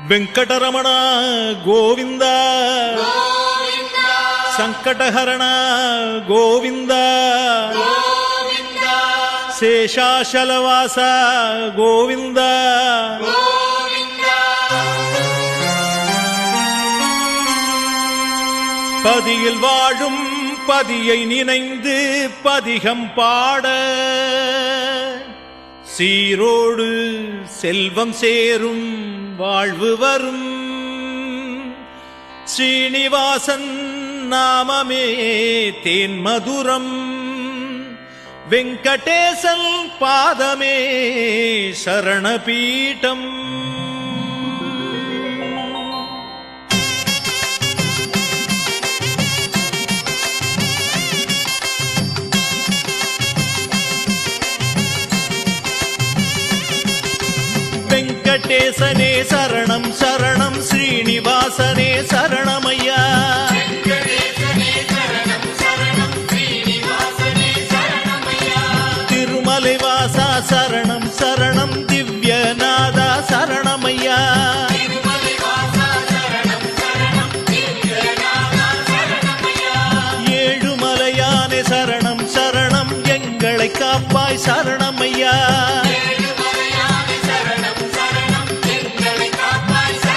వెంకటరమణ గోవింద సంకటహరణ గోవింద శేషాచలవాస గోవింద பதியில் வாழும் பதியை நினைந்து பதிகம் பாட சீரோடு செல்வம் சேரும் வாழ்வு வரும் ஸ்ரீனிவாசன் நாமமே தேன் மதுரம் வெங்கடேசன் பாதமே சரணபீடம் வெங்கடேசனே சரணம் சரணம் ஸ்ரீனிவாசனே சரணமையா திருமலைவாசா சரணம் சரணம் திவ்யநாதா சரணமையா ஏழுமலையானே சரணம் சரணம் எங்களை காப்பாய் சரணமையா